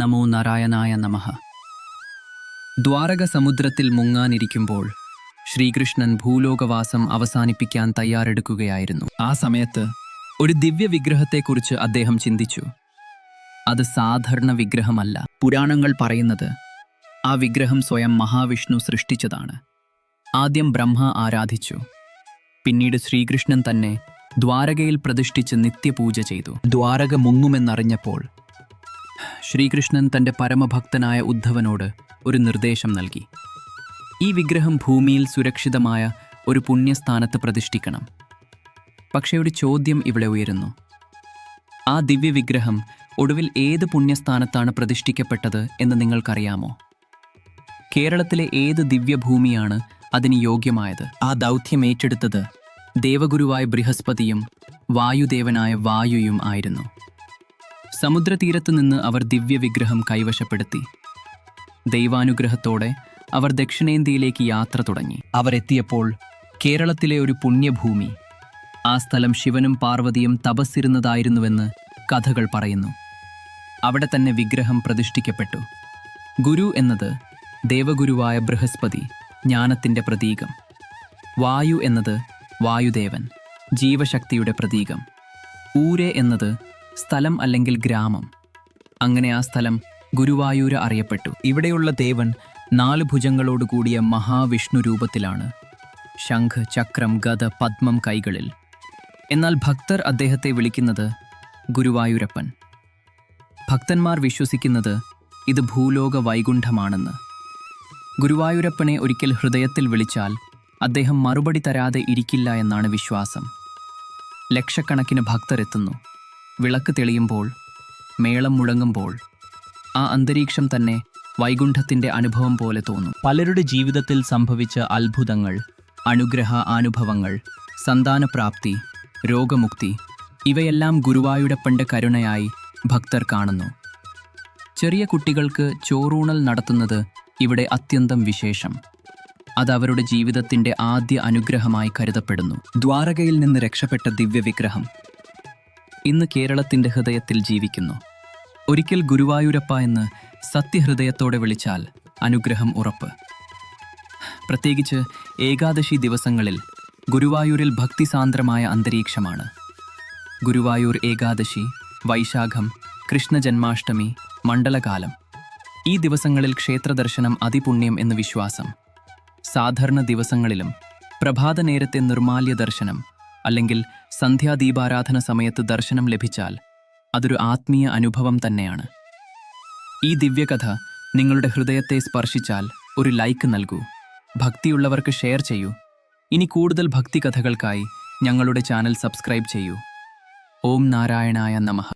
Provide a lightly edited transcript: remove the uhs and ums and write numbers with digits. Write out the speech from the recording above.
നമോ നാരായണായ നമഃ. ദ്വാരക സമുദ്രത്തിൽ മുങ്ങാനിരിക്കുമ്പോൾ ശ്രീകൃഷ്ണൻ ഭൂലോകവാസം അവസാനിപ്പിക്കാൻ തയ്യാറെടുക്കുകയായിരുന്നു. ആ സമയത്ത് ഒരു ദിവ്യ വിഗ്രഹത്തെക്കുറിച്ച് അദ്ദേഹം ചിന്തിച്ചു. അത് സാധാരണ വിഗ്രഹമല്ല. പുരാണങ്ങൾ പറയുന്നത് ആ വിഗ്രഹം സ്വയം മഹാവിഷ്ണു സൃഷ്ടിച്ചതാണ്. ആദ്യം ബ്രഹ്മ ആരാധിച്ചു. പിന്നീട് ശ്രീകൃഷ്ണൻ തന്നെ ദ്വാരകയിൽ പ്രതിഷ്ഠിച്ച് നിത്യപൂജ ചെയ്തു. ദ്വാരക മുങ്ങുമെന്നറിഞ്ഞപ്പോൾ ശ്രീകൃഷ്ണൻ തൻ്റെ പരമഭക്തനായ ഉദ്ധവനോട് ഒരു നിർദ്ദേശം നൽകി. ഈ വിഗ്രഹം ഭൂമിയിൽ സുരക്ഷിതമായ ഒരു പുണ്യസ്ഥാനത്ത് പ്രതിഷ്ഠിക്കണം. പക്ഷേ ഒരു ചോദ്യം ഇവിടെ ഉയരുന്നു. ആ ദിവ്യ വിഗ്രഹം ഒടുവിൽ ഏത് പുണ്യസ്ഥാനത്താണ് പ്രതിഷ്ഠിക്കപ്പെട്ടത് എന്ന് നിങ്ങൾക്കറിയാമോ? കേരളത്തിലെ ഏത് ദിവ്യഭൂമിയാണ് അതിന് യോഗ്യമായത്? ആ ദൗത്യം ഏറ്റെടുത്തത് ദേവഗുരുവായ ബൃഹസ്പതിയും വായുദേവനായ വായുയും ആയിരുന്നു. സമുദ്രതീരത്തു നിന്ന് അവർ ദിവ്യവിഗ്രഹം കൈവശപ്പെടുത്തി. ദൈവാനുഗ്രഹത്തോടെ അവർ ദക്ഷിണേന്ത്യയിലേക്ക് യാത്ര തുടങ്ങി. അവരെത്തിയപ്പോൾ കേരളത്തിലെ ഒരു പുണ്യഭൂമി. ആ സ്ഥലം ശിവനും പാർവതിയും തപസ്സിരുന്നതായിരുന്നുവെന്ന് കഥകൾ പറയുന്നു. അവിടെ തന്നെ വിഗ്രഹം പ്രതിഷ്ഠിക്കപ്പെട്ടു. ഗുരു എന്നത് ദേവഗുരുവായ ബൃഹസ്പതി, ജ്ഞാനത്തിൻ്റെ പ്രതീകം. വായു എന്നത് വായുദേവൻ, ജീവശക്തിയുടെ പ്രതീകം. ഊരെ എന്നത് സ്ഥലം അല്ലെങ്കിൽ ഗ്രാമം. അങ്ങനെ ആ സ്ഥലം ഗുരുവായൂര് അറിയപ്പെട്ടു. ഇവിടെയുള്ള ദേവൻ 4 ഭുജങ്ങളോടുകൂടിയ മഹാവിഷ്ണു രൂപത്തിലാണ്. ശംഖ്, ചക്രം, ഗദ, പദ്മം കൈകളിൽ. എന്നാൽ ഭക്തർ അദ്ദേഹത്തെ വിളിക്കുന്നത് ഗുരുവായൂരപ്പൻ. ഭക്തന്മാർ വിശ്വസിക്കുന്നത് ഇത് ഭൂലോക വൈകുണ്ഠമാണെന്ന്. ഗുരുവായൂരപ്പനെ ഒരിക്കൽ ഹൃദയത്തിൽ വിളിച്ചാൽ അദ്ദേഹം മറുപടി തരാതെ ഇരിക്കില്ല എന്നാണ് വിശ്വാസം. ലക്ഷക്കണക്കിന് ഭക്തർ എത്തുന്നു. വിളക്ക് തെളിയുമ്പോൾ, മേളം മുഴങ്ങുമ്പോൾ ആ അന്തരീക്ഷം തന്നെ വൈകുണ്ഠത്തിൻ്റെ അനുഭവം പോലെ തോന്നും. പലരുടെ ജീവിതത്തിൽ സംഭവിച്ച അത്ഭുതങ്ങൾ, അനുഗ്രഹാനുഭവങ്ങൾ, സന്താനപ്രാപ്തി, രോഗമുക്തി ഇവയെല്ലാം ഗുരുവായൂരപ്പൻ്റെ കരുണയായി ഭക്തർ കാണുന്നു. ചെറിയ കുട്ടികൾക്ക് ചോറൂണൽ നടത്തുന്നത് ഇവിടെ അത്യന്തം വിശേഷം. അത് അവരുടെ ജീവിതത്തിൻ്റെ ആദ്യ അനുഗ്രഹമായി കരുതപ്പെടുന്നു. ദ്വാരകയിൽ നിന്ന് രക്ഷപ്പെട്ട ദിവ്യവിഗ്രഹം ഇന്ന് കേരളത്തിൻ്റെ ഹൃദയത്തിൽ ജീവിക്കുന്നു. ഒരിക്കൽ ഗുരുവായൂരപ്പ എന്ന് സത്യഹൃദയത്തോടെ വിളിച്ചാൽ അനുഗ്രഹം ഉറപ്പ്. പ്രത്യേകിച്ച് ഏകാദശി ദിവസങ്ങളിൽ ഗുരുവായൂരിൽ ഭക്തിസാന്ദ്രമായ അന്തരീക്ഷമാണ്. ഗുരുവായൂർ ഏകാദശി, വൈശാഖം, കൃഷ്ണജന്മാഷ്ടമി, മണ്ഡലകാലം ഈ ദിവസങ്ങളിൽ ക്ഷേത്രദർശനം അതിപുണ്യം എന്ന് വിശ്വാസം. സാധാരണ ദിവസങ്ങളിലും പ്രഭാത നേരത്തെ നിർമാല്യ ദർശനം അല്ലെങ്കിൽ സന്ധ്യാദീപാരാധന സമയത്ത് ദർശനം ലഭിച്ചാൽ അതൊരു ആത്മീയ അനുഭവം തന്നെയാണ്. ഈ ദിവ്യകഥ നിങ്ങളുടെ ഹൃദയത്തെ സ്പർശിച്ചാൽ ഒരു ലൈക്ക് നൽകൂ. ഭക്തിയുള്ളവർക്ക് ഷെയർ ചെയ്യൂ. ഇനി കൂടുതൽ ഭക്തി കഥകൾക്കായി ഞങ്ങളുടെ ചാനൽ സബ്സ്ക്രൈബ് ചെയ്യൂ. ഓം നാരായണായ നമഃ.